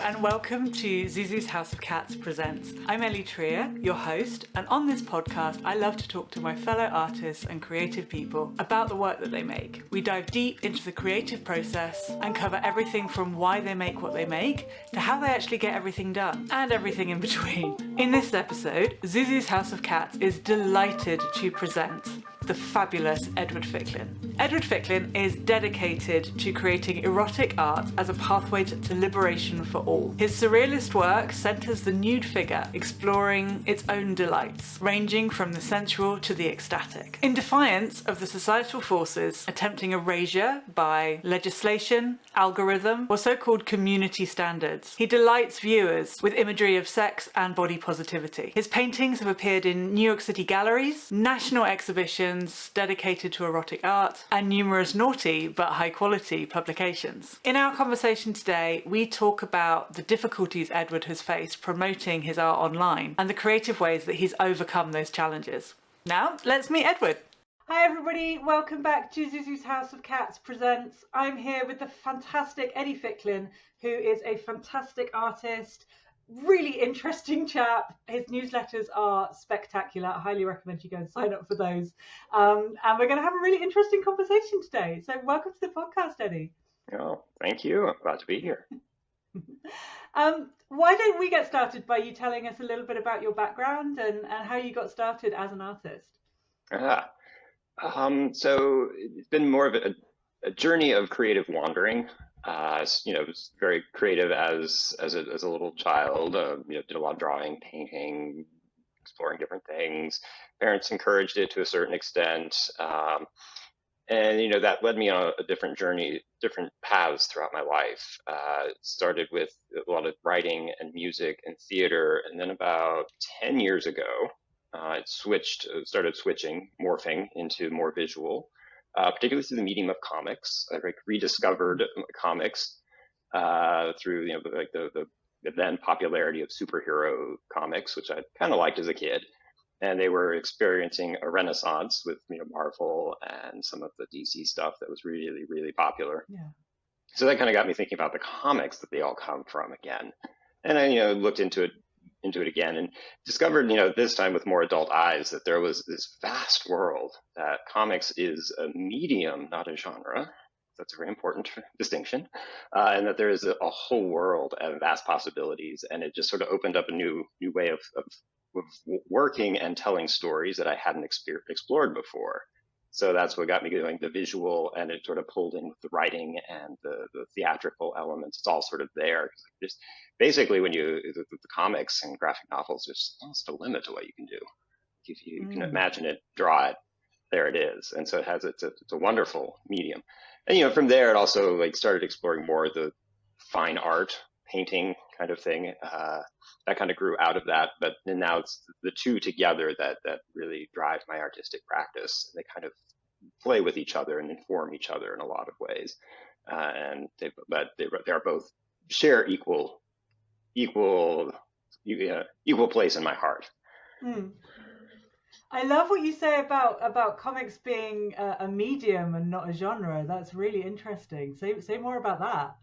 and welcome to Zuzu's House of Cats Presents. I'm Ellie Trier, your host, and on this podcast I love to talk to my fellow artists and creative people about the work that they make. We dive deep into the creative process and cover everything from why they make what they make to how they actually get everything done, and everything in between. In this episode, Zuzu's House of Cats is delighted to present the fabulous Edward Ficklin. Edward Ficklin is dedicated to creating erotic art as a pathway to liberation for all. His surrealist work centres the nude figure exploring its own delights, ranging from the sensual to the ecstatic. In defiance of the societal forces attempting erasure by legislation, algorithm, or so-called community standards, he delights viewers with imagery of sex and body positivity. His paintings have appeared in New York City galleries, national exhibitions dedicated to erotic art, and numerous naughty but high quality publications. In our conversation today, we talk about the difficulties Edward has faced promoting his art online and the creative ways that he's overcome those challenges. Now, let's meet Edward. Hi everybody, welcome back to Zuzu's House of Cats Presents. I'm here with the fantastic Eddie Ficklin, who is a fantastic artist, really interesting chap. His newsletters are spectacular. I highly recommend you go and sign up for those. And we're going to have a really interesting conversation today. So welcome to the podcast, Eddie. Oh, thank you. I'm glad to be here. Why don't we get started by you telling us a little bit about your background and how you got started as an artist? So it's been more of a journey of creative wandering. Was very creative as a little child. Did a lot of drawing, painting, exploring different things. Parents encouraged it to a certain extent, and that led me on a different journey, different paths throughout my life. It started with a lot of writing and music and theater, and then about 10 years ago, started switching, morphing into more visual. Particularly through the medium of comics. I rediscovered comics through the then popularity of superhero comics, which I kind of liked as a kid. And they were experiencing a renaissance with Marvel and some of the DC stuff that was really, really popular. Yeah. So that kind of got me thinking about the comics that they all come from again. And I looked into it again and discovered, this time with more adult eyes, that there was this vast world, that comics is a medium, not a genre. That's a very important distinction. And that there is a whole world of vast possibilities. And it just sort of opened up a new way of working and telling stories that I hadn't explored before. So that's what got me doing the visual, and it sort of pulled in with the writing and the theatrical elements. It's all sort of there. Just basically, when the comics and graphic novels, there's almost a limit to what you can do. If you can imagine it, draw it, there it is. And so it's a wonderful medium. And from there, it also started exploring more the fine art, painting kind of thing. That kind of grew out of that, but now it's the two together that really drive my artistic practice. They kind of play with each other and inform each other in a lot of ways, and they are both share equal place in my heart. I love what you say about comics being a medium and not a genre. That's really interesting. Say more about that.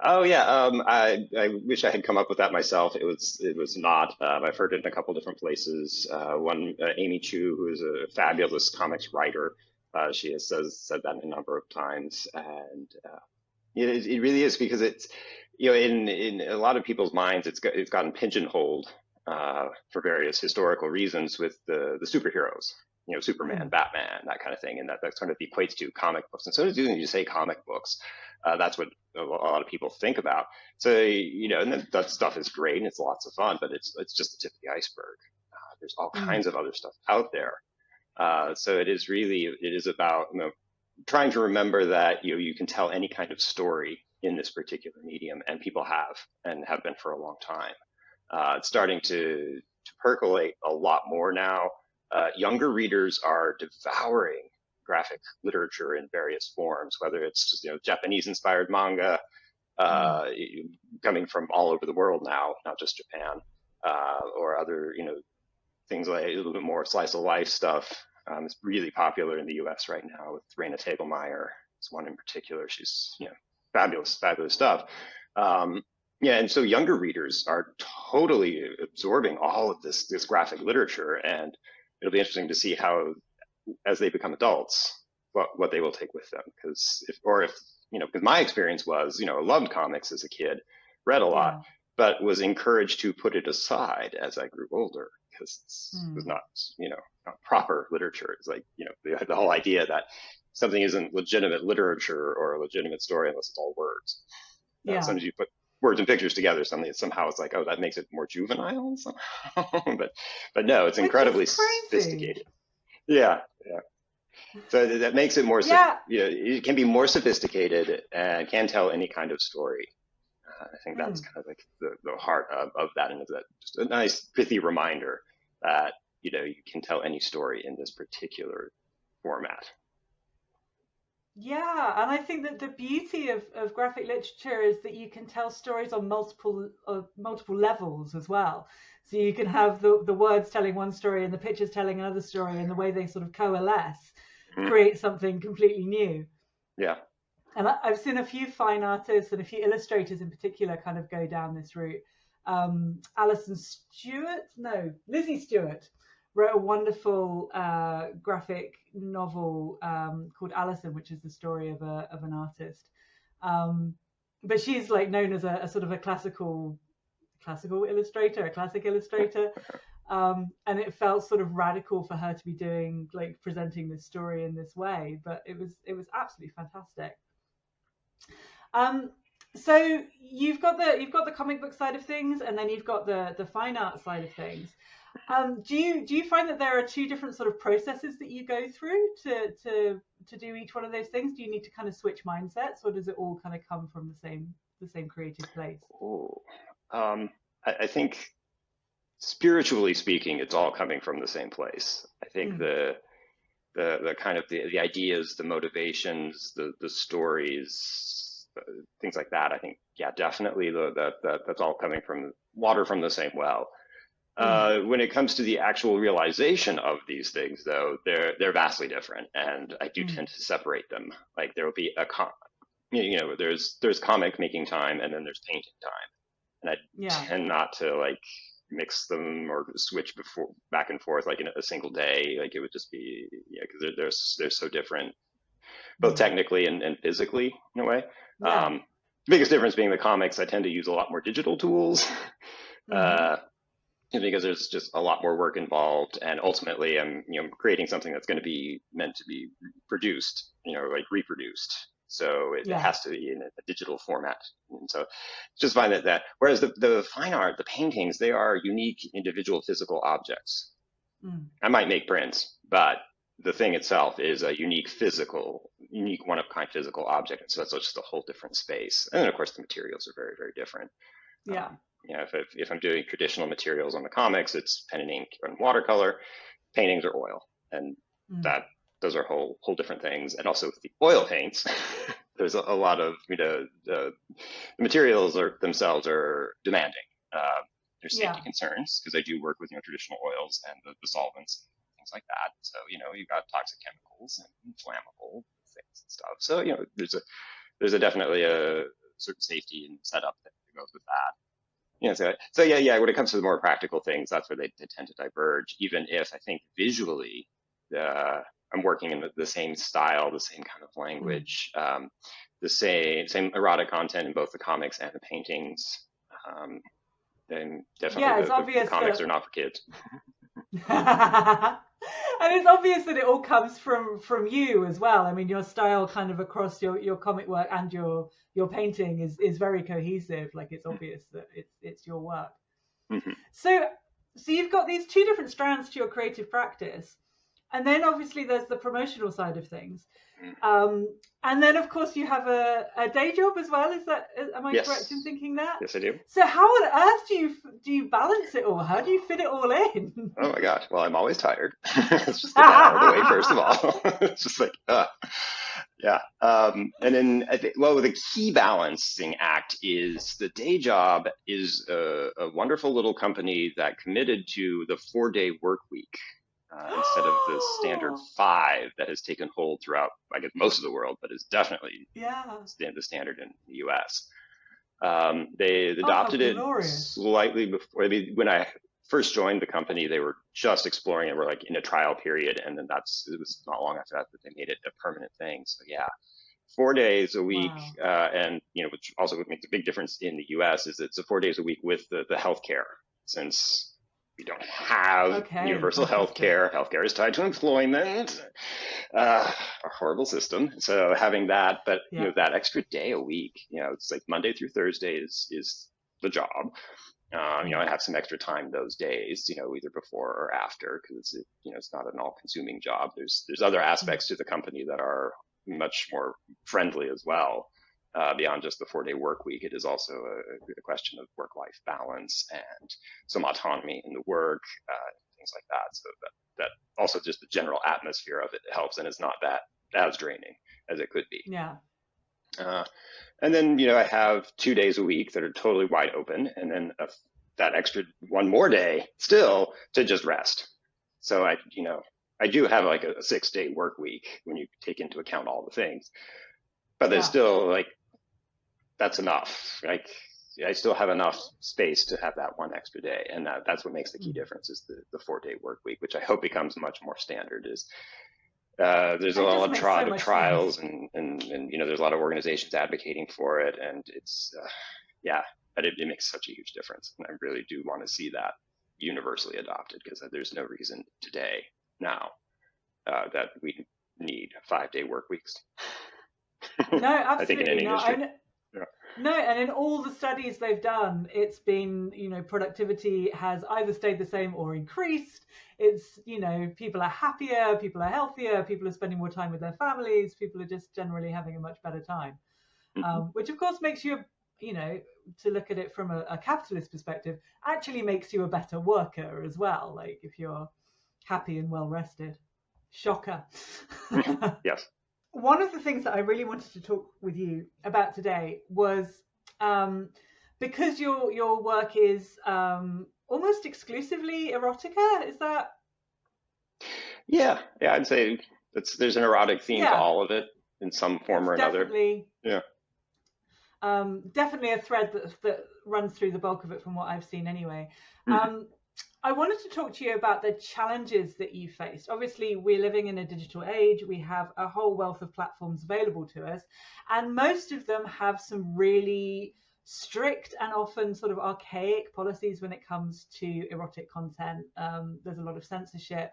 Oh yeah, I wish I had come up with that myself. It was not. I've heard it in a couple different places. One, Amy Chu, who is a fabulous comics writer, she has said that a number of times, and it really is, because it's in a lot of people's minds it's gotten pigeonholed for various historical reasons with the superheroes. Superman, Batman, that kind of thing, and that sort of equates to comic books. And so as soon as you say comic books, that's what a lot of people think about. So and that stuff is great and it's lots of fun, but it's just the tip of the iceberg. There's all kinds of other stuff out there. So it is about trying to remember that you can tell any kind of story in this particular medium, and people have been for a long time. It's starting to percolate a lot more now. Younger readers are devouring graphic literature in various forms, whether it's just, Japanese-inspired manga, coming from all over the world now, not just Japan, or other, things like a little bit more slice of life stuff. It's really popular in the U.S. right now with Raina Tegelmeier. It's one in particular. She's, fabulous stuff. Yeah, and so younger readers are totally absorbing all of this graphic literature, and it'll be interesting to see how, as they become adults, what they will take with them. Because if because my experience was, I loved comics as a kid, read a lot, Yeah. but was encouraged to put it aside as I grew older because it was Mm. not, not proper literature. It's like, the whole idea that something isn't legitimate literature or a legitimate story unless it's all words. Yeah. Sometimes you put words and pictures together, something somehow it's like, oh, that makes it more juvenile somehow. but no, it's Which is incredibly crazy. sophisticated. Yeah, yeah. So that makes it more, Yeah. it can be more sophisticated and can tell any kind of story. I think that's Mm. kind of like the heart of that, and is that just a nice pithy reminder that you can tell any story in this particular format. Yeah, and I think that the beauty of graphic literature is that you can tell stories on multiple levels as well. So you can have the words telling one story and the pictures telling another story, and the way they sort of coalesce Mhm. create something completely new. Yeah. And I've seen a few fine artists and a few illustrators in particular kind of go down this route. Alison Stewart, no, Lizzie Stewart wrote a wonderful graphic novel called Alison, which is the story of an artist. Um, but she's like known as a sort of a classical illustrator, a classic illustrator. And it felt sort of radical for her to be doing like presenting this story in this way, but it was absolutely fantastic. Um, so you've got the comic book side of things, and then you've got the fine art side of things. Do you find that there are two different sort of processes that you go through to do each one of those things? Do you need to kind of switch mindsets, or does it all kind of come from the same creative place? Oh, I think spiritually speaking, it's all coming from the same place. I think Mm, the kind of the ideas, the motivations, the stories, things like that. I think, yeah, definitely that's all coming from water from the same well. mm, When it comes to the actual realization of these things, though, they're vastly different, and I do mm. tend to separate them. Like there will be there's comic making time, and then there's painting time, and I Yeah. tend not to like mix them or switch before back and forth like in a single day. Like it would just be, yeah, because they're so different, both Mm. technically and physically in a way. Yeah. Um, biggest difference being the comics, I tend to use a lot more digital tools. Hmm. uh, because there's just a lot more work involved, and ultimately I'm creating something that's going to be meant to be produced, like reproduced, so it Yeah. has to be in a digital format. And so just find that whereas the fine art, the paintings, they are unique individual physical objects. Mm. I might make prints, but the thing itself is a unique one of kind physical object, and so it's just a whole different space. And then of course the materials are very, very different. Yeah. If I'm doing traditional materials on the comics, it's pen and ink and watercolor. Paintings are oil, and Mm. that those are whole different things. And also with the oil paints, there's a lot of the materials themselves are demanding. There's safety Yeah. concerns because I do work with traditional oils and the solvents and things like that. So you've got toxic chemicals and flammable things and stuff. So there's a definitely a certain safety and setup that goes with that. So yeah. When it comes to the more practical things, that's where they tend to diverge. Even if I think visually, I'm working in the same style, the same kind of Mm. language, the same erotic content in both the comics and the paintings. Um, then definitely Yeah, it's the obvious comics that are not for kids. and it's obvious that it all comes from you as well. I mean, your style kind of across your comic work and your painting is very cohesive. Like it's obvious that it's your work. Mhm. So so you've got these two different strands to your creative practice. And then obviously there's the promotional side of things. Um, and then of course you have a day job as well. Am I correct in Yes, thinking that? yes, I do. So how on earth do you balance it all? How do you fit it all in? Oh my gosh. Well, I'm always tired. Let's just get that out of the way first of all. It's just like, yeah. And then I think, well, the key balancing act is the day job is a wonderful little company that committed to the 4-day work week instead of the standard 5 that has taken hold throughout, I guess, most of the world, but is definitely Yeah. the standard in the US. They adopted it glorious. slightly before. I mean, when I first joined the company, they were just exploring it. We're like in a trial period, and then it was not long after that they made it a permanent thing. So yeah, 4 days a week, Wow. and which also makes a big difference in the U.S. is it's a 4 days a week with the healthcare, since we don't have universal health care. Healthcare is tied to employment, a horrible system. So having that, but that extra day a week, it's like Monday through Thursday is the job. I have some extra time those days, either before or after, because it's not an all-consuming job. There's other aspects to the company that are much more friendly as well. Beyond just the 4-day work week, it is also a question of work-life balance and some autonomy in the work, things like that. So that also just the general atmosphere of it helps, and it's not that as draining as it could be. Yeah. And then, I have 2 days a week that are totally wide open, and then that extra one more day still to just rest. So I do have like a 6-day work week when you take into account all the things, but there's still like, that's enough. Like, I still have enough space to have that one extra day. And that's what makes the key difference is the 4-day work week, which I hope becomes much more standard. There's a lot of trials and there's a lot of organizations advocating for it. And it's, but it makes such a huge difference. And I really do want to see that universally adopted, because there's no reason today now that we need 5-day work weeks. No, absolutely. I think in any industry. No, and in all the studies they've done, it's been, productivity has either stayed the same or increased. It's, people are happier, people are healthier, people are spending more time with their families, people are just generally having a much better time, which of course makes you, to look at it from a capitalist perspective, actually makes you a better worker as well. Like if you're happy and well rested. Shocker. Yes. One of the things that I really wanted to talk with you about today was because your work is almost exclusively erotica. Is that? Yeah, I'd say there's an erotic theme to all of it in some form or another. Definitely a thread that runs through the bulk of it from what I've seen anyway. I wanted to talk to you about the challenges that you faced. Obviously, we're living in a digital age. We have a whole wealth of platforms available to us, and most of them have some really strict and often sort of archaic policies when it comes to erotic content. There's a lot of censorship.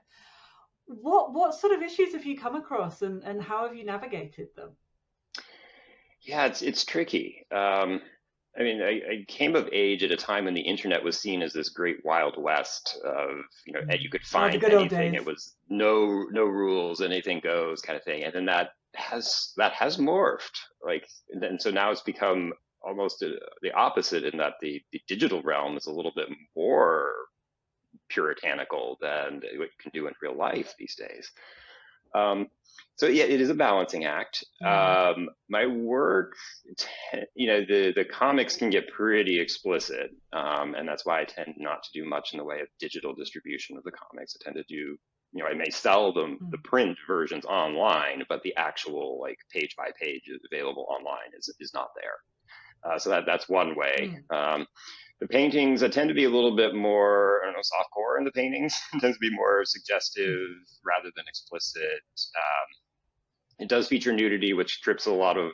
What sort of issues have you come across, and how have you navigated them? Yeah, it's tricky. I mean, I came of age at a time when the internet was seen as this great wild west of, you could find anything. It was no rules, anything goes kind of thing. And then that has morphed. And so now it's become almost the opposite, in that the digital realm is a little bit more puritanical than what you can do in real life these days. So yeah, it is a balancing act. My work, the comics can get pretty explicit, and that's why I tend not to do much in the way of digital distribution of the comics. I tend to do, I may sell them the print versions online, but the actual page by page available online is not there. So that's one way. The paintings, I tend to be a little bit more, softcore in the paintings. It tends to be more suggestive rather than explicit. It does feature nudity, which strips a lot of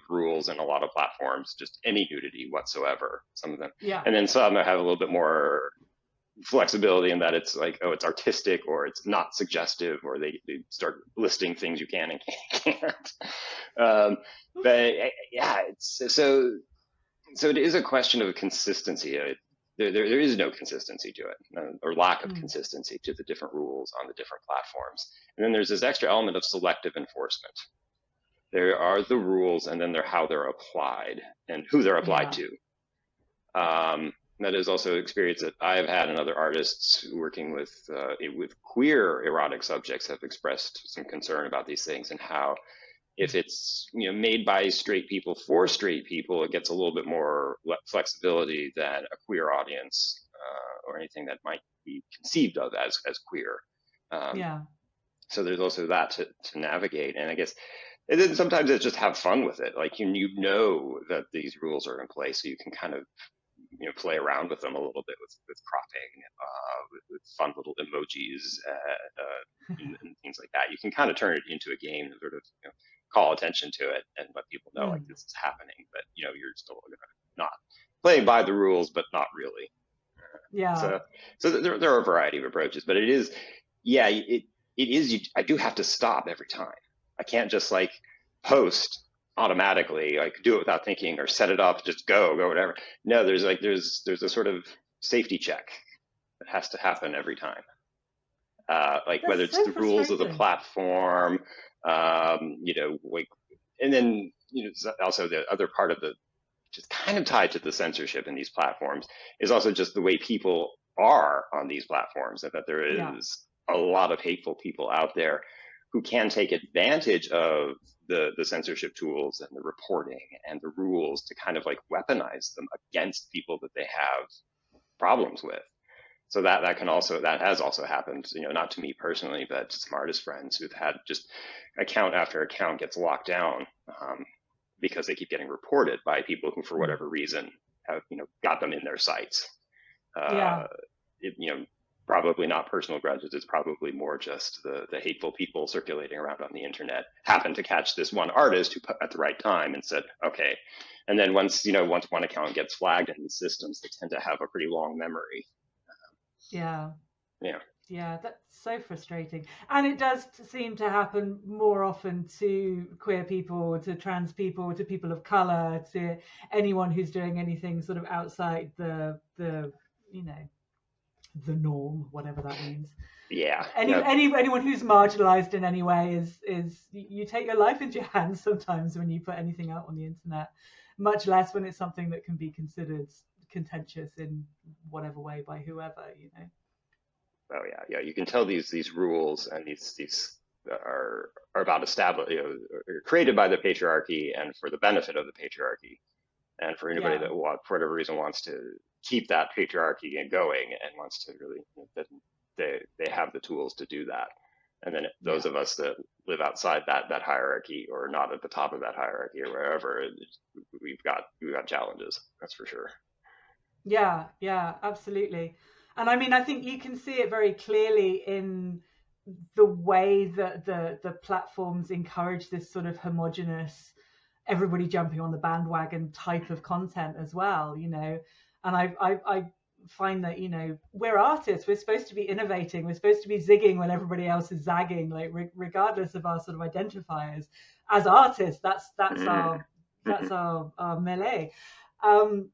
rules and a lot of platforms, just any nudity whatsoever, some of them. And then some have a little bit more flexibility in that it's it's artistic, or it's not suggestive, or they start listing things you can and can't. But yeah, so it is a question of consistency. There is no consistency to it, or lack of consistency to the different rules on the different platforms. And then there's this extra element of selective enforcement. There are the rules, and then how they're applied and who they're applied to. That is also an experience that I've had, and other artists working with queer erotic subjects have expressed some concern about these things, and how if it's made by straight people for straight people, it gets a little bit more flexibility than a queer audience or anything that might be conceived of as queer. So there's also that to navigate. And I guess And then sometimes it's just have fun with it. Like you know that these rules are in place, so you can kind of play around with them a little bit with cropping, with fun little emojis and things like that. You can kind of turn it into a game and sort of call attention to it and let people know like this is happening. But you're still not playing by the rules, but not really. Yeah. So there are a variety of approaches, but it is, yeah, it is. I do have to stop every time. I can't just like post automatically, like do it without thinking or set it up, just go whatever. No, there's a sort of safety check that has to happen every time. Like That's whether it's so the rules of the frustrating. platform, like, and then also the other part of the just kind of tied to the censorship in these platforms is also just the way people are on these platforms, and that there Yeah. is a lot of hateful people out there who can take advantage of the censorship tools and the reporting and the rules to kind of like weaponize them against people that they have problems with. So that has also happened, not to me personally, but to some artist friends who've had just account after account gets locked down because they keep getting reported by people who, for Mm. whatever reason, have got them in their sites. Yeah. Uh, it, Probably not personal grudges. It's probably more just the hateful people circulating around on the internet happen to catch this one artist who put at the right time and said, okay. And then once one account gets flagged in these systems, they tend to have a pretty long memory. Yeah. Yeah. Yeah, that's so frustrating. And it does seem to happen more often to queer people, to trans people, to people of color, to anyone who's doing anything sort of outside you know, the norm, whatever that means. Yeah. Yeah. Anyone who's marginalized in any way is you take your life into your hands sometimes when you put anything out on the internet, much less when it's something that can be considered contentious in whatever way by whoever, you know. Oh yeah, yeah. You can tell these rules and these are about established, are created by the patriarchy and for the benefit of the patriarchy, and for anybody Yeah. that for whatever reason wants to keep that patriarchy going and wants to really, that they have the tools to do that. And then those Yeah. of us that live outside that hierarchy or not at the top of that hierarchy or wherever, we've got challenges. That's for sure. Yeah, yeah, absolutely. And I mean, I think you can see it very clearly in the way that the platforms encourage this sort of homogenous, everybody jumping on the bandwagon type of content as well, you know. And I find that, you know, we're artists, we're supposed to be innovating, we're supposed to be zigging when everybody else is zagging, like regardless of our sort of identifiers. As artists, that's Mm-hmm. our melee. Um,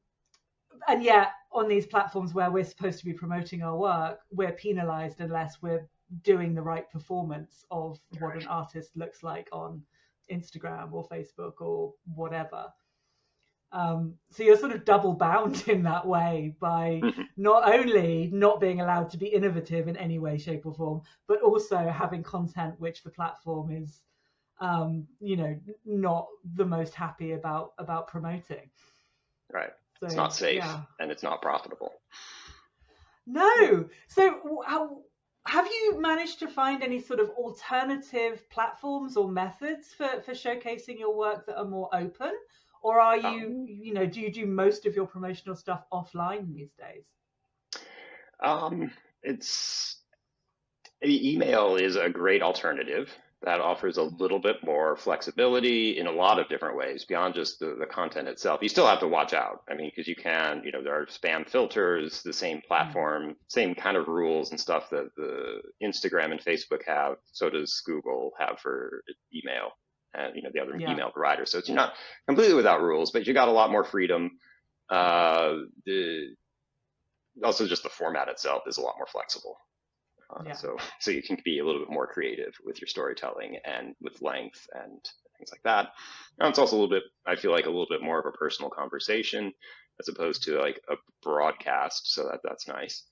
and yet on these platforms where we're supposed to be promoting our work, we're penalized unless we're doing the right performance of what an artist looks like on Instagram or Facebook or whatever. So you're sort of double bound in that way by Mm-hmm. not only not being allowed to be innovative in any way, shape, or form, but also having content which the platform is, you know, not the most happy about promoting. Right. It's So not safe yeah. and it's not profitable. Yeah. No. So, have you managed to find any sort of alternative platforms or methods for showcasing your work that are more open? Or are you, Um, you know, do you do most of your promotional stuff offline these days? um, it's email is a great alternative that offers a little bit more flexibility in a lot of different ways beyond just the content itself. You still have to watch out. I mean, because there are spam filters, the same Mm. platform, same kind of rules and stuff that the Instagram and Facebook have. So does Google have for email and, the other Yeah. email providers. So you're not completely without rules, but you got a lot more freedom. The Also just the format itself is a lot more flexible. Yeah. So you can be a little bit more creative with your storytelling and with length and things like that. And it's also a little bit, I feel like a little bit more of a personal conversation as opposed to like a broadcast. So that's nice.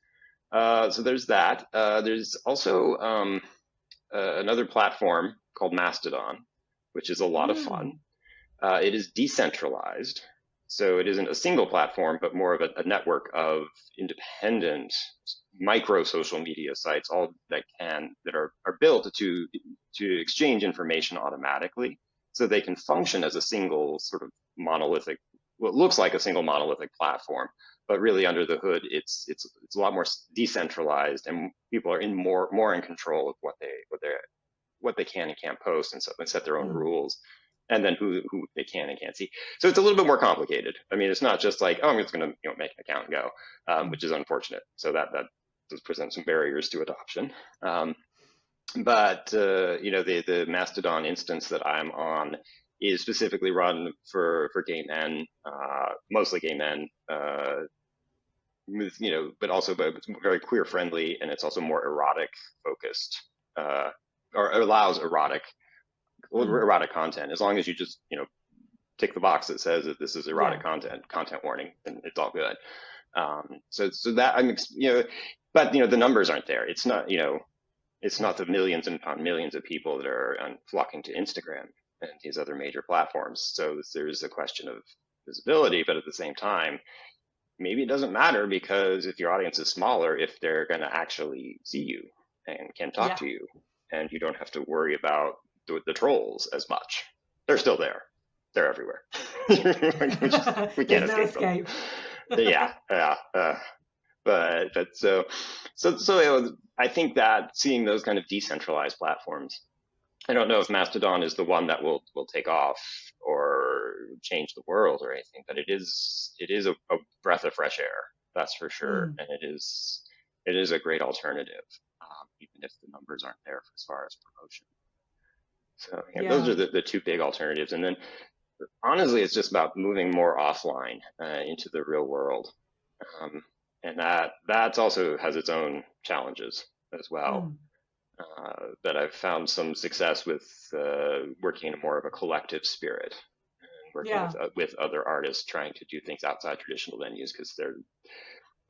So there's that. There's also another platform called Mastodon, which is a lot of fun. Mm. It is decentralized, so it isn't a single platform, but more of a network of independent micro social media sites, all that are built to exchange information automatically. so they can function as a single sort of monolithic, what looks like a single monolithic platform, but really under the hood, it's a lot more decentralized, and people are more in control of what they can and can't post, and so they set their own rules, and then who they can and can't see. So it's a little bit more complicated. I mean, it's not just like, oh, I'm just going to make an account and go, which is unfortunate. So that does present some barriers to adoption. But the Mastodon instance that I'm on is specifically run for gay men, mostly gay men, but also it's very queer friendly, and it's also more erotic focused, or allows erotic content, as long as you just tick the box that says that this is erotic content warning, and it's all good. So that but the numbers aren't there. It's not it's not the millions and upon millions of people that are flocking to Instagram and these other major platforms. So there's a question of visibility, but at the same time, maybe it doesn't matter, because if your audience is smaller, if they're going to actually see you and can talk to you, and you don't have to worry about the trolls as much. They're still there. They're everywhere. we can't escape them. Yeah. But so I think that seeing those kind of decentralized platforms, I don't know if Mastodon is the one that will take off or change the world or anything, but it is a breath of fresh air, that's for sure, and it is a great alternative, even if the numbers aren't there as far as promotion. So those are the two big alternatives, and then honestly, it's just about moving more offline into the real world, and that also has its own challenges as well. But I've found some success with working in more of a collective spirit, and working with other artists trying to do things outside traditional venues, because they're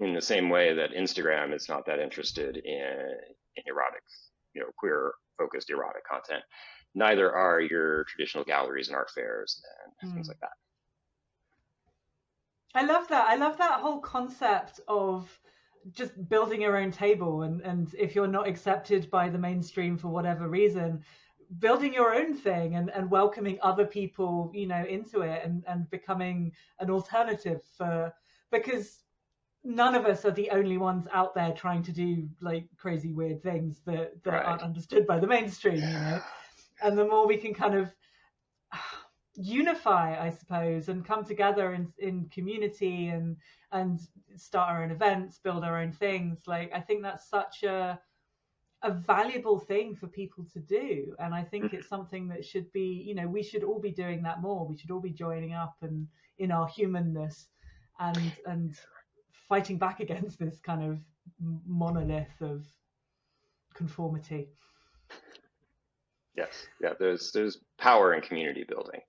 in the same way that Instagram is not that interested in erotic, queer focused erotic content. Neither are your traditional galleries and art fairs and things like that. I love that. I love that whole concept of just building your own table, and if you're not accepted by the mainstream for whatever reason, building your own thing and welcoming other people, into it, and becoming an alternative because none of us are the only ones out there trying to do like crazy weird things that aren't understood by the mainstream, and the more we can kind of unify, I suppose, and come together in community and start our own events, build our own things, like I think that's such a valuable thing for people to do. And I think it's something that should be, we should all be doing that more. We should all be joining up and in our humanness and fighting back against this kind of monolith of conformity. Yes, there's power in community building,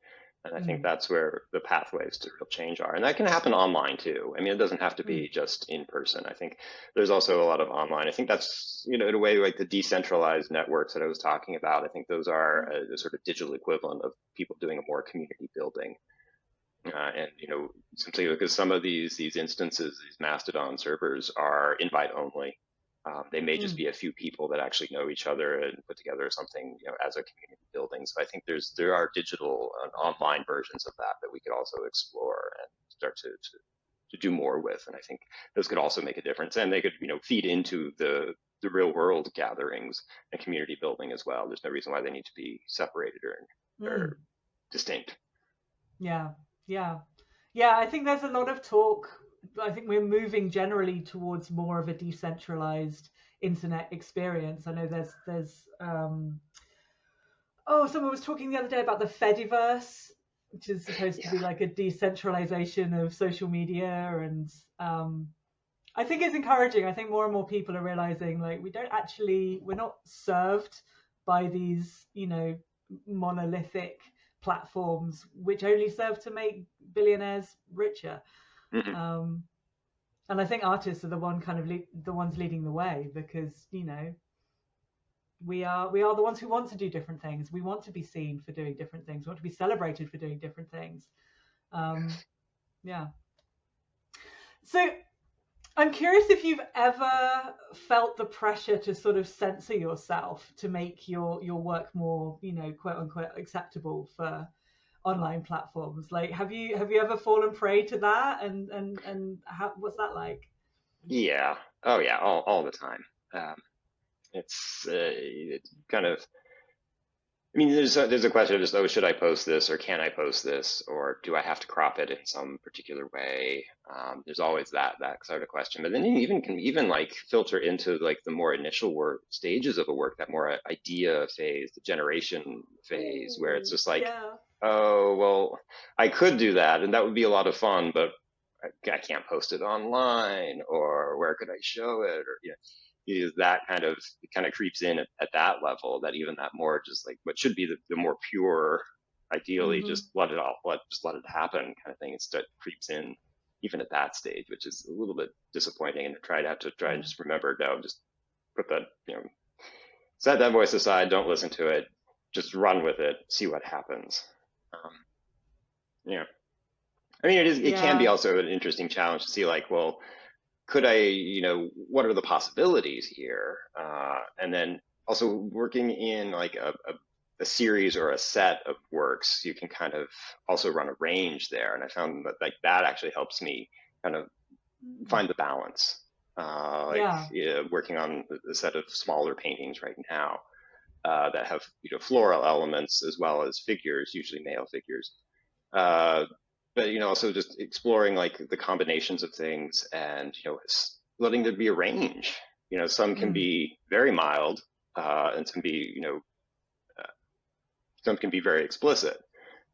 and I think that's where the pathways to real change are, and that can happen online too. I mean, it doesn't have to be just in person. I think there's also a lot of online. I think that's in a way like the decentralized networks that I was talking about. I think those are a sort of digital equivalent of people doing a more community building, and simply because some of these instances, these Mastodon servers are invite only. They may just be a few people that actually know each other and put together something, as a community building. So I think there are digital and online versions of that we could also explore and start to do more with. And I think those could also make a difference, and they could, feed into the real world gatherings and community building as well. There's no reason why they need to be separated or distinct. Yeah. I think there's a lot of talk. I think we're moving generally towards more of a decentralized internet experience. I know there's someone was talking the other day about the Fediverse, which is supposed to be like a decentralization of social media, and I think it's encouraging. I think more and more people are realizing like we're not served by these, monolithic platforms which only serve to make billionaires richer. And I think artists are the ones leading the way, because we are the ones who want to do different things. We want to be seen for doing different things. We want to be celebrated for doing different things. So I'm curious if you've ever felt the pressure to sort of censor yourself to make your work more, quote unquote, acceptable for online platforms. Like, have you ever fallen prey to that? And how, what's that like? Yeah. Oh yeah, all the time. Um, it's kind of. I mean, there's a question of just, oh, should I post this or can I post this or do I have to crop it in some particular way? There's always that sort of question. But then you even can even like filter into like the more initial work stages of a work, that more idea phase, the generation phase, where it's Ooh, just like, yeah. oh, well, I could do that and that would be a lot of fun, but I can't post it online, or where could I show it, or is that kind of creeps in at that level, that even that more just like what should be the more pure, ideally Hmm. just let it all just let it happen kind of thing. It creeps in even at that stage, which is a little bit disappointing. And try and Yeah. just remember, no, just put that, set that voice aside, don't listen to it, just run with it, see what happens. Um, yeah. I mean, it can be Yeah. also an interesting challenge to see like, well, could I, what are the possibilities here? And then also working in like a series or a set of works, you can kind of also run a range there. And I found that like that actually helps me kind of Mm. find the balance. Yeah. Working on a set of smaller paintings right now that have floral elements as well as figures, usually male figures. Uh, but also just exploring like the combinations of things, and letting there be a range. Some can Mm. be very mild, and uh, some can be very explicit.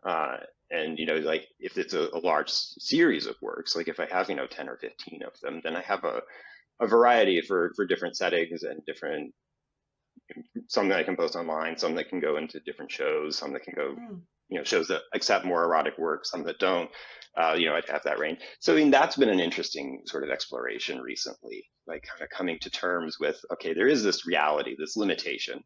Uh, and like if it's a large series of works, like if I have 10 or 15 of them, then I have a variety for different settings and different, some that I can post online, some that can go into different shows, some that can go, Mm. shows that accept more erotic work, some that don't. I'd have that range. So I mean, that's been an interesting sort of exploration recently, like kind of coming to terms with, okay, there is this reality, this limitation.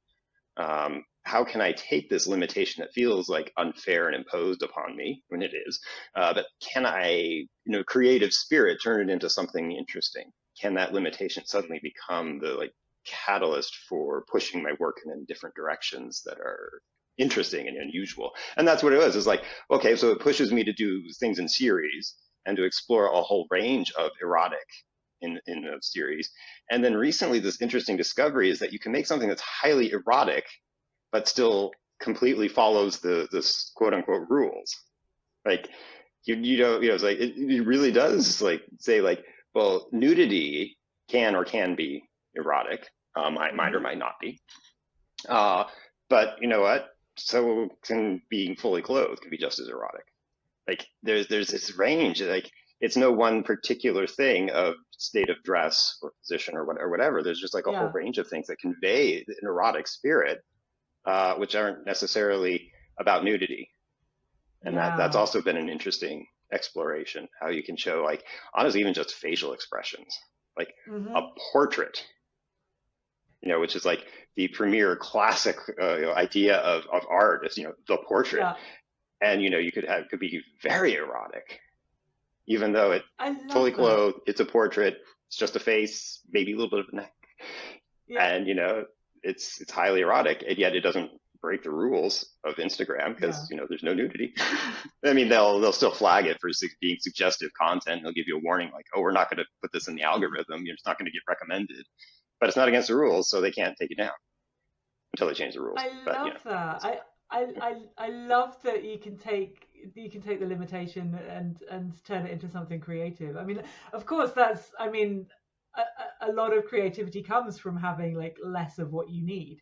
How can I take this limitation that feels like unfair and imposed upon me when it is, but can I, creative spirit, turn it into something interesting? Can that limitation suddenly become the like catalyst for pushing my work in different directions that are interesting and unusual? And that's what it was. It's like, okay, so it pushes me to do things in series and to explore a whole range of erotic in a series. And then recently, this interesting discovery is that you can make something that's highly erotic, but still completely follows the this quote unquote rules. Like you know, it's like it really does like say like, well, nudity can or can be erotic, might or Mm-hmm. might not be. Uh, but you know what? So can being fully clothed can be just as erotic. Like there's this range. Like it's no one particular thing of state of dress or position or whatever. There's just like a whole Yeah. range of things that convey an erotic spirit, which aren't necessarily about nudity. And that's Yeah. also been an interesting exploration, how you can show like honestly even just facial expressions, like a Mm-hmm. portrait, which is like the premier classic idea of art is the portrait. Yeah. And you could be very erotic, even though it I fully love that. clothed, it's a portrait, it's just a face, maybe a little bit of a neck, Yeah. and it's highly erotic, and yet it doesn't break the rules of Instagram because Yeah. there's no nudity. I mean, they'll still flag it for being suggestive content. They'll give you a warning like, oh, we're not going to put this in the algorithm. It's not going to get recommended, but it's not against the rules, so they can't take it down until they change the rules. I But love that. I love that you can take the limitation and turn it into something creative. I mean, of course, that's I mean, a lot of creativity comes from having like less of what you need.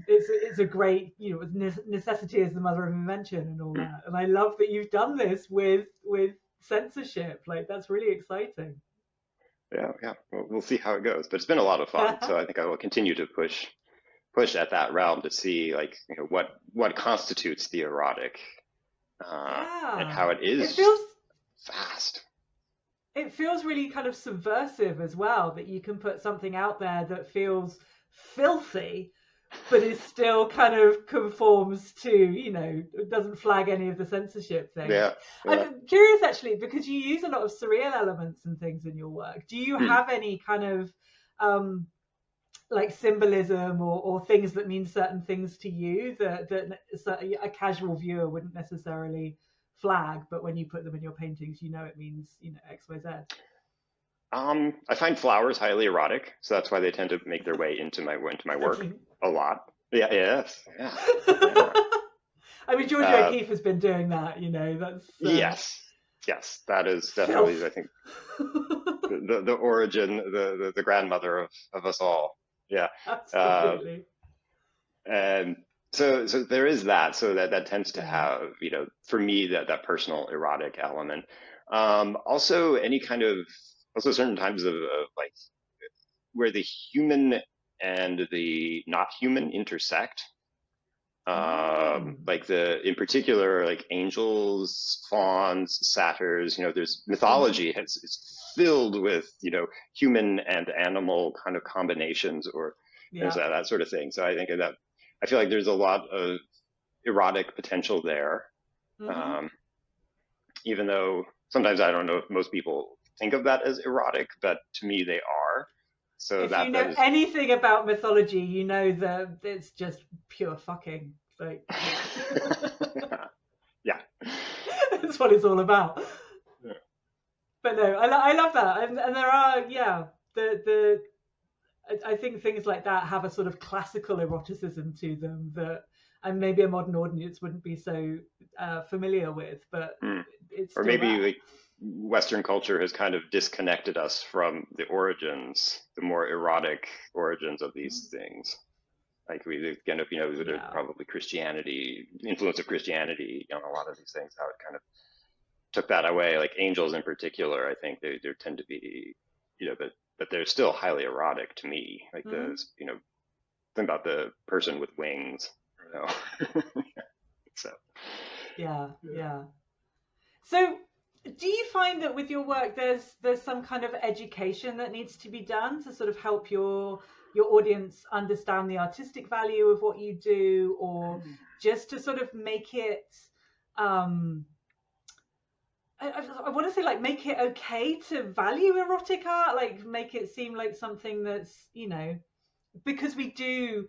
It's a great necessity is the mother of invention and all that. And I love that you've done this with censorship. Like that's really exciting. yeah, we'll see how it goes. But it's been a lot of fun, so I think I will continue to push at that realm to see like what constitutes the erotic, and Yeah, how it it is feels fast. it feels really kind of subversive as well that you can put something out there that feels filthy but it still kind of conforms to, it doesn't flag any of the censorship things. Yeah, yeah. I'm curious actually, because you use a lot of surreal elements and things in your work. Do you Hmm. have any kind of like symbolism or things that mean certain things to you that a casual viewer wouldn't necessarily flag, but when you put them in your paintings, it means, X, Y, Z? I find flowers highly erotic, so that's why they tend to make their way into my work a lot. Yeah, yes, yeah, yeah. I mean, Georgia Uh, O'Keeffe has been doing that, that's yes, yes, that is definitely, I filth. think, the origin, the grandmother of us all. Yeah, uh, Absolutely. and so there is that. So that tends to Yeah. have, for me, that personal erotic element. Also, any kind of also certain times of like where the human and the not human intersect. Mm. Like in particular, like angels, fauns, satyrs. There's Mm-hmm. mythology is filled with human and animal kind of combinations, or there's Yeah. that sort of thing. So I think that I feel like there's a lot of erotic potential there, Mm-hmm. um, even though sometimes I don't know if most people think of that as erotic, but to me they are. So If you that know is anything about mythology, you know that it's just pure fucking. So yeah, yeah. that's what it's all about. But no, I love that, and there are, the I think things like that have a sort of classical eroticism to them that and maybe a modern audience wouldn't be so familiar with, but Hmm. it's Or still maybe there. like Western culture has kind of disconnected us from the origins, the more erotic origins of these things. Like we kind of, there's Yeah. probably Christianity, influence of Christianity on a lot of these things, how it kind of took that away. Like angels in particular, I think they tend to be, but they're still highly erotic to me. Like Hmm. thing about the person with wings, you know. So Yeah. Yeah. So, do you find that with your work, there's some kind of education that needs to be done to sort of help your audience understand the artistic value of what you do, or just to sort of make it, um, I want to say like make it okay to value erotic art, like make it seem like something that's, because we do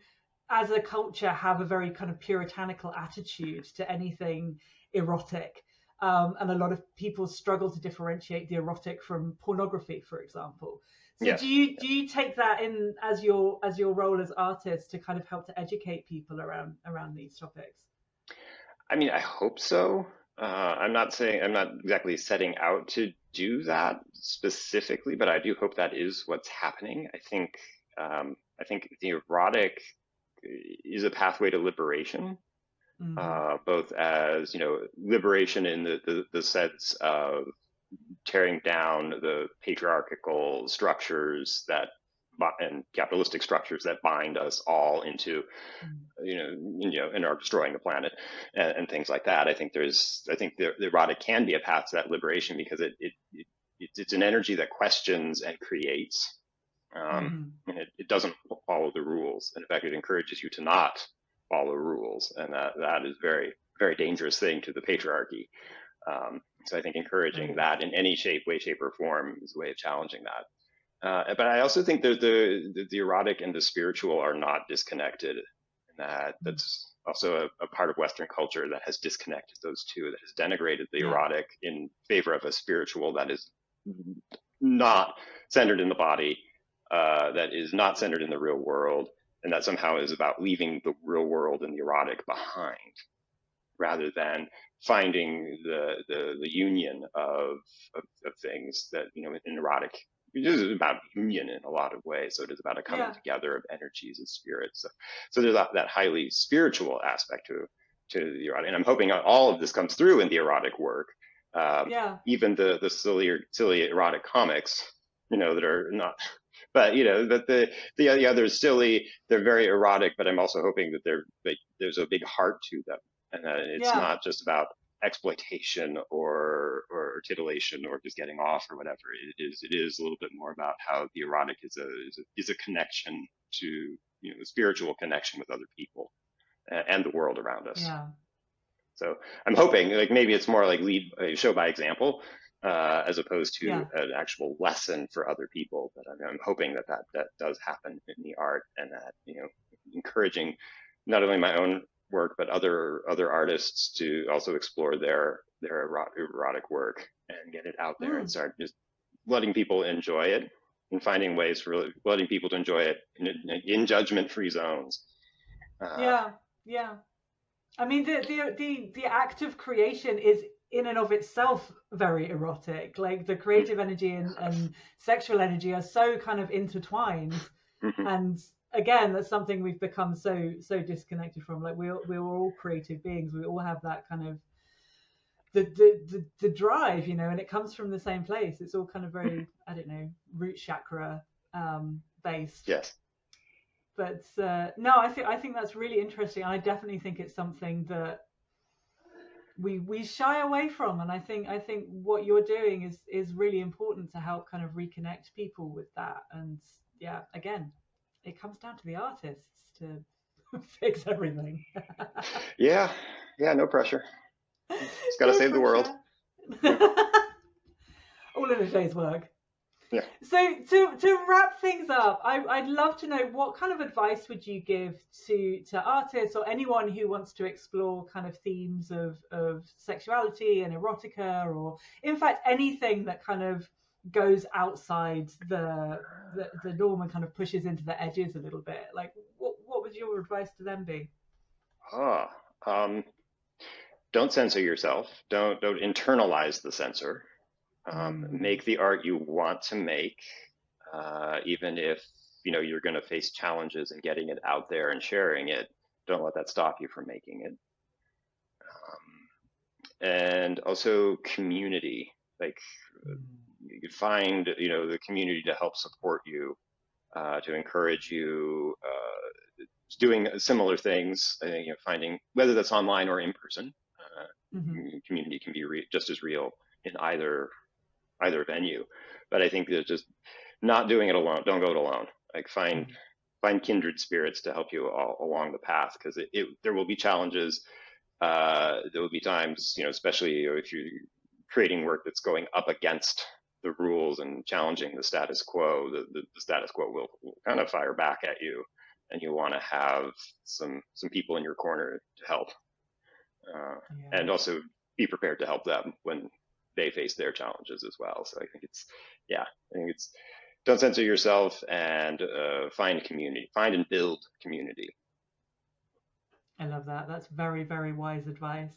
as a culture have a very kind of puritanical attitude to anything erotic, and a lot of people struggle to differentiate the erotic from pornography, for example. So do yes, you take that in as your role as artist to kind of help to educate people around these topics? I mean, I hope so. I'm not exactly setting out to do that specifically, but I do hope that is what's happening. I think the erotic is a pathway to liberation, Hmm. both as, liberation in the sense of tearing down the patriarchal structures and capitalistic structures that bind us all into and are destroying the planet and things like that. I think the erotic can be a path to that liberation because it's an energy that questions and creates, Hmm. and it doesn't follow the rules. And in fact, it encourages you to not follow rules, and that is very very dangerous thing to the patriarchy. So I think encouraging Right. that in any shape, way, shape, or form is a way of challenging that. But I also think that the erotic and the spiritual are not disconnected. And that's also a part of Western culture that has disconnected those two, that has denigrated the Yeah. erotic in favor of a spiritual that is not centered in the body, that is not centered in the real world, and that somehow is about leaving the real world and the erotic behind, rather than finding the union of things that in erotic it is about union in a lot of ways. So it is about a coming Yeah. together of energies and spirits. So there's that highly spiritual aspect to the erotic, and I'm hoping all of this comes through in the erotic work. Yeah. Even the silly erotic comics, that are not. But but the others silly, they're very erotic. But I'm also hoping that there's a big heart to them, and that it's Yeah. not just about exploitation or titillation or just getting off or whatever. It is a little bit more about how the erotic is a connection to, you know, a spiritual connection with other people and the world around us. Yeah. So I'm hoping, like, maybe it's more like lead show by example, as opposed to an actual lesson for other people. But I'm hoping that does happen in the art, and that, you know, encouraging not only my own work but other artists to also explore their erotic work and get it out there and start just letting people enjoy it and finding ways for letting people to enjoy it in judgment-free zones. Yeah. I mean, the act of creation is in and of itself very erotic. Like, the creative energy and sexual energy are so kind of intertwined. And again, that's something we've become so disconnected from. Like, we're all creative beings. We all have that kind of the drive, you know, and it comes from the same place. It's all kind of very, I don't know, root chakra based. Yes. But no, I think that's really interesting. I definitely think it's something that we shy away from, and I think what you're doing is really important to help kind of reconnect people with that. And yeah, again, it comes down to the artists to fix everything. Yeah, no pressure. Just gotta save the world. All in a day's work. Yeah. So to wrap things up, I'd love to know, what kind of advice would you give to artists or anyone who wants to explore kind of themes of sexuality and erotica, or in fact anything that kind of goes outside the norm and kind of pushes into the edges a little bit? Like, what would your advice to them be? Don't censor yourself. Don't internalize the censor. Make the art you want to make, even if, you know, you're going to face challenges in getting it out there and sharing it. Don't let that stop you from making it. And also community. Like, you find, you know, the community to help support you, to encourage you, doing similar things. You know, finding, whether that's online or in person, community can be just as real in either venue. But I think that just not doing it alone. Don't go it alone. Like, find kindred spirits to help you all along the path, because there will be challenges. There will be times, you know, especially if you're creating work that's going up against the rules and challenging the status quo. The status quo will kind of fire back at you, and you want to have some people in your corner to help, and also be prepared to help them when they face their challenges as well. So I think it's don't censor yourself, and find community, find and build community. I love that. That's very, very wise advice.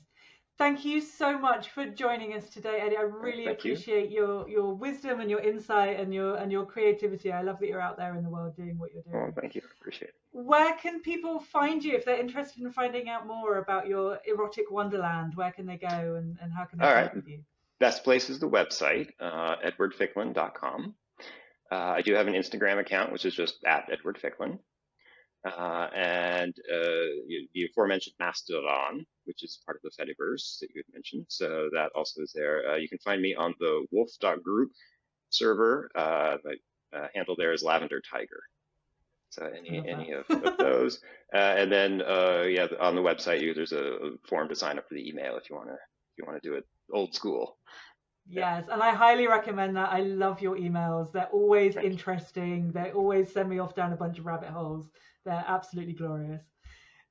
Thank you so much for joining us today, Eddie. I really appreciate your wisdom and your insight and your creativity. I love that you're out there in the world doing what you're doing. Oh, thank you. I appreciate it. Where can people find you if they're interested in finding out more about your erotic wonderland? Where can they go, and how can they connect with you? Best place is the website, edwardficklin.com. I do have an Instagram account, which is just @EdwardFicklin. And the aforementioned Mastodon, which is part of the Fediverse that you had mentioned. So that also is there. You can find me on the wolf.group server. My handle there is Lavender Tiger. So any of those. And then on the website, there's a form to sign up for the email if you want to do it old school. Yes, and I highly recommend that. I love your emails. They're always interesting. They always send me off down a bunch of rabbit holes. They're absolutely glorious.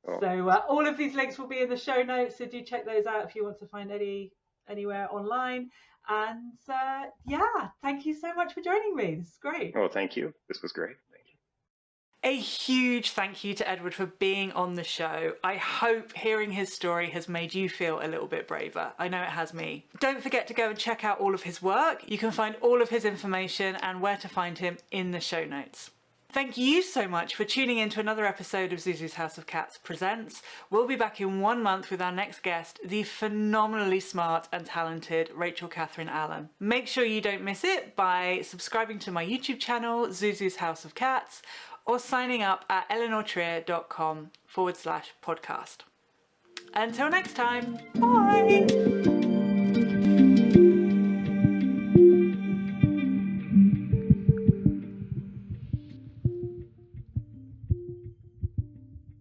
Oh. So all of these links will be in the show notes, so do check those out if you want to find Eddie anywhere online. And thank you so much for joining me. This is great. Oh, thank you. This was great. A huge thank you to Edward for being on the show. I hope hearing his story has made you feel a little bit braver. I know it has me. Don't forget to go and check out all of his work. You can find all of his information and where to find him in the show notes. Thank you so much for tuning in to another episode of Zuzu's House of Cats Presents. We'll be back in 1 month with our next guest, the phenomenally smart and talented Rachel Catherine Allen. Make sure you don't miss it by subscribing to my YouTube channel, Zuzu's House of Cats, or signing up at eleanortrier.com/podcast. Until next time, bye!